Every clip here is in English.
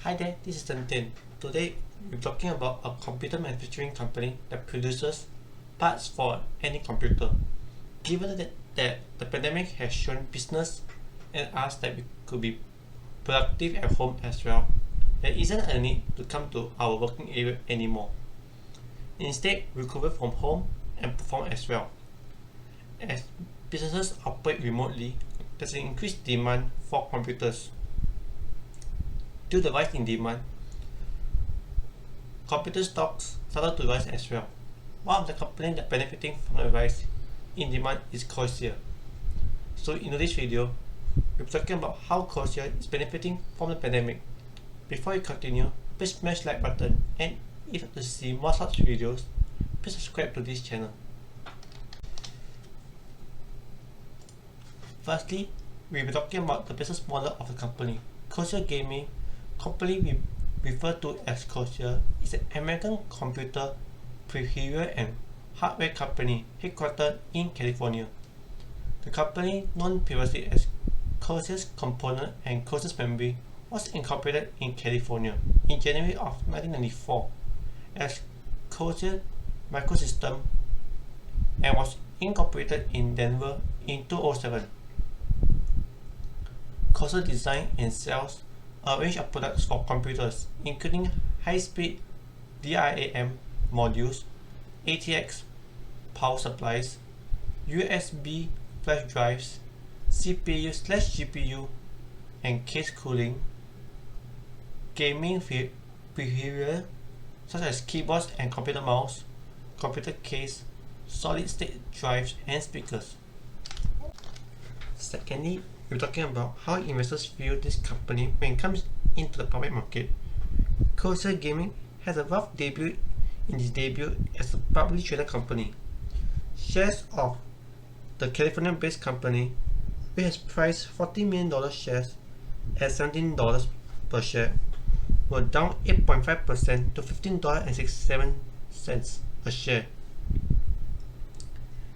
Hi there, this is Tintin. Today we're talking about a computer manufacturing company that produces parts for any computer. Given that the pandemic has shown business and us that we could be productive at home as well, there isn't a need to come to our working area anymore. Instead, we could work from home and perform as well. As businesses operate remotely, there's an increased demand for computers. Due to the rise in demand, computer stocks started to rise as well. One of the companies that benefiting from the rise in demand is Corsair. So in this video, we're talking about how Corsair is benefiting from the pandemic. Before you continue, please smash like button, and if you want to see more such videos, please subscribe to this channel. Firstly, we'll be talking about the business model of the company. Corsair Gaming, commonly we refer to as Corsair, is an American computer peripheral and hardware company headquartered in California. The company, known previously as Corsair Components and Corsair Memory, was incorporated in California in January of 1994 as Corsair Microsystems and was incorporated in Denver in 2007. Corsair designs and sells a range of products for computers, including high-speed DRAM modules, ATX power supplies, USB flash drives, CPU/GPU and case cooling, gaming peripherals such as keyboards and computer mouse, computer case, solid-state drives and speakers. Secondly, we're talking about how investors view this company when it comes into the public market. Corsair Gaming has a rough debut in its debut as a publicly traded company. Shares of the California-based company, which has priced $40 million shares at $17 per share, were down 8.5% to $15.67 a share.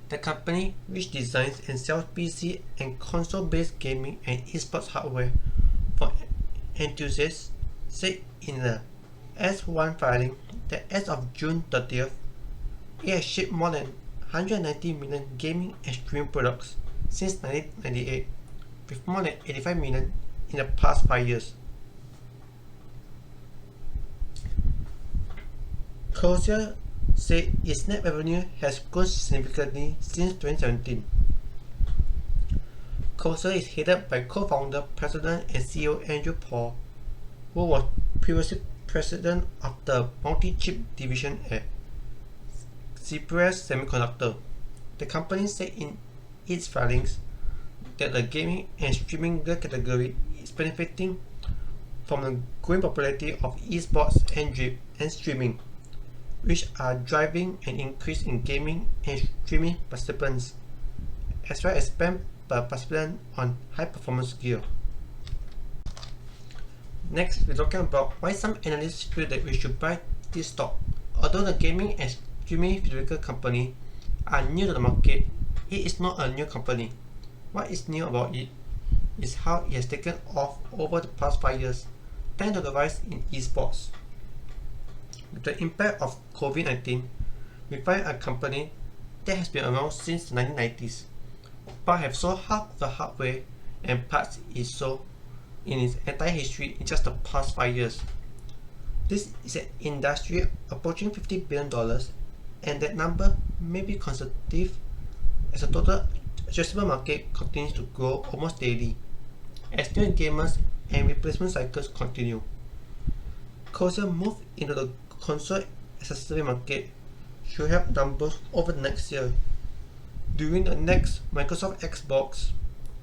The company, which designs and sells PC and console-based gaming and esports hardware for enthusiasts, said in the S-1 filing that as of June 30th, it has shipped more than 190 million gaming and streaming products since 1998, with more than 85 million in the past 5 years. Corsair said its net revenue has grown significantly since 2017. Corsair is headed by co-founder, president, and CEO Andrew Paul, who was previously president of the multi-chip division at Cypress Semiconductor. The company said in its filings that the gaming and streaming category is benefiting from the growing popularity of esports and streaming, which are driving an increase in gaming and streaming participants, as well as spend per participant on high-performance gear. Next, we're talking about why some analysts feel that we should buy this stock. Although the gaming and streaming physical company are new to the market, it is not a new company. What is new about it is how it has taken off over the past 5 years, thanks to the rise in esports. With the impact of COVID-19, we find a company that has been around since the 1990s, but have sold half the hardware and parts it sold in its entire history in just the past 5 years. This is an industry approaching $50 billion, and that number may be conservative as the total addressable market continues to grow almost daily, as new gamers and replacement cycles continue. Corsair move into the console accessory market should help numbers over the next year, during the next Microsoft Xbox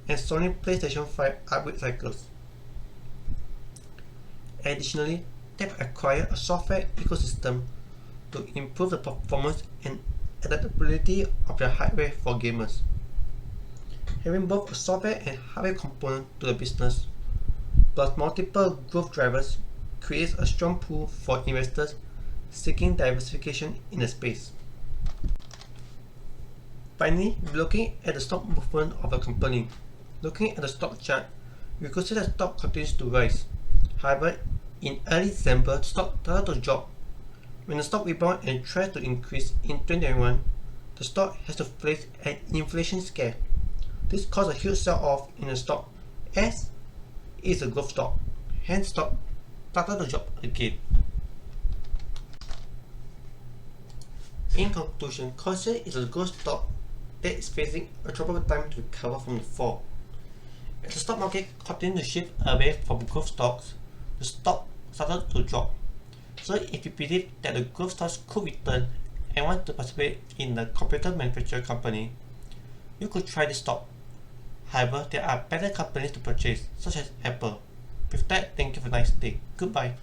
and Sony PlayStation 5 upgrade cycles. Additionally, they've acquired a software ecosystem to improve the performance and adaptability of their hardware for gamers. Having both a software and hardware component to the business, plus multiple growth drivers, creates a strong pool for investors seeking diversification in the space. Finally, looking at the stock movement of the company. Looking at the stock chart, we could see the stock continues to rise. However, In early December, the stock started to drop. When the stock rebounded and tried to increase in 2021, the stock has to face an inflation scare. This caused a huge sell-off in the stock as it is a growth stock. Hence, stock started to drop again. In conclusion, Corsair is a growth stock that is facing a troubled time to recover from the fall. As the stock market continued to shift away from growth stocks, the stock started to drop. So if you believe that the growth stocks could return and want to participate in the computer manufacturer company, you could try this stock. However, there are better companies to purchase, such as Apple. With that, thank you for a nice day. Goodbye.